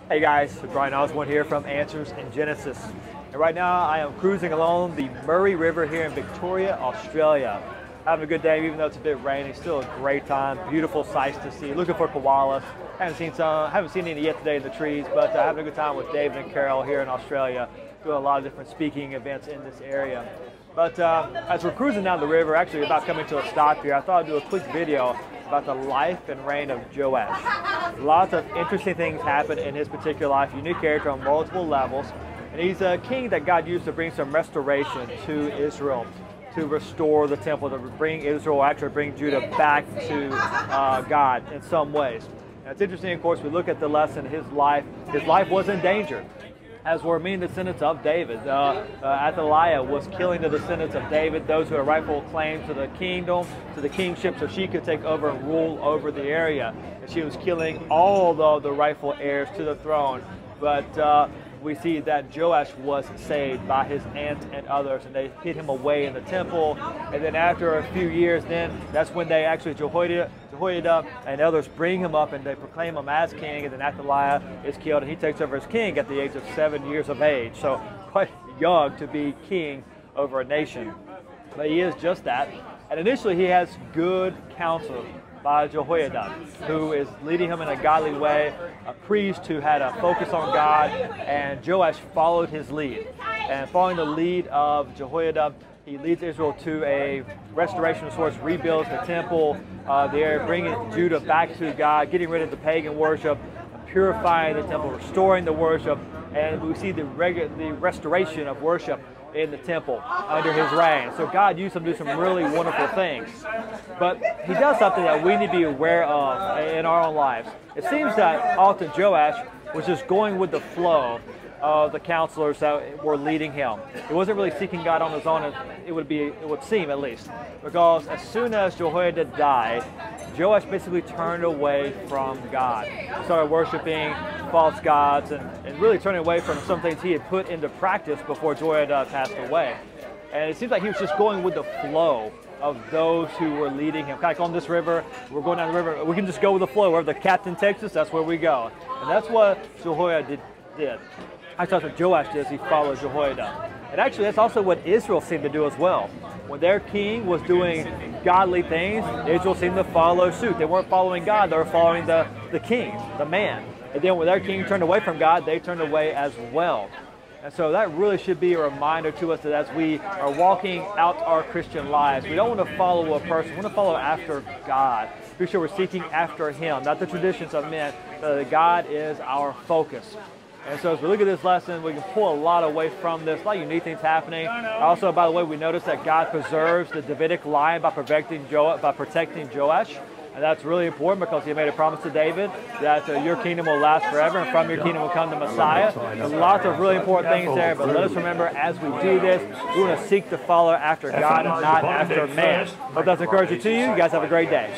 Hey guys, Brian Osborne here from Answers in Genesis. And right now I am cruising along the Murray River here in Victoria, Australia. Having a good day, even though it's a bit rainy, still a great time. Beautiful sights to see. Looking for koalas. Haven't seen any yet today in the trees, but having a good time with David and Carol here in Australia. Doing a lot of different speaking events in this area. But as we're cruising down the river, actually about coming to a stop here, I thought I'd do a quick video about the life and reign of Joash. Lots of interesting things happen in his particular life, unique character on multiple levels. And he's a king that God used to bring some restoration to Israel, to restore the temple, to bring Israel, actually bring Judah back to God in some ways. And it's interesting, of course, we look at the lesson, his life was in danger, as were many descendants of David. Athaliah was killing the descendants of David, those who had rightful claim to the kingdom, to the kingship, so she could take over and rule over the area. And she was killing all of the rightful heirs to the throne. But we see that Joash was saved by his aunt and others, and they hid him away in the temple. And then after a few years, that's when they actually, Jehoiada and others bring him up and they proclaim him as king, and then Athaliah is killed and he takes over as king at the age of 7 years of age. So quite young to be king over a nation. But he is just that. And initially he has good counsel by Jehoiada, who is leading him in a godly way, a priest who had a focus on God, and Joash followed his lead. And following the lead of Jehoiada, he leads Israel to a restoration of sorts, rebuilds the temple there, bringing Judah back to God, getting rid of the pagan worship, purifying the temple, restoring the worship, and we see the restoration of worship in the temple under his reign. So God used him to do some really wonderful things. But he does something that we need to be aware of in our own lives. It seems that often Joash was just going with the flow of the counselors that were leading him. He wasn't really seeking God on his own, it would seem at least. Because as soon as Jehoiada died, Joash basically turned away from God. He started worshiping false gods and really turning away from some things he had put into practice before Jehoiada passed away. And it seems like he was just going with the flow of those who were leading him. Kind of like on this river, we're going down the river, we can just go with the flow. Wherever the captain takes us, that's where we go. And that's what Jehoiada did. That's what Joash did, he followed Jehoiada. And actually that's also what Israel seemed to do as well. When their king was doing godly things, Israel seemed to follow suit. They weren't following God, they were following the king, the man. And then when their king turned away from God, they turned away as well. And so that really should be a reminder to us that as we are walking out our Christian lives, we don't want to follow a person, we want to follow after God. Be sure we're seeking after him, not the traditions of men, but that God is our focus. And so as we look at this lesson, we can pull a lot away from this, a lot of unique things happening. Also, by the way, we notice that God preserves the Davidic line by protecting Joash. And that's really important because he made a promise to David that your kingdom will last forever and from your kingdom will come the Messiah. There's lots of really important things there, but let us remember as we do this, we want to seek to follow after God and not after man. Hope that's encouraging to you. You guys have a great day.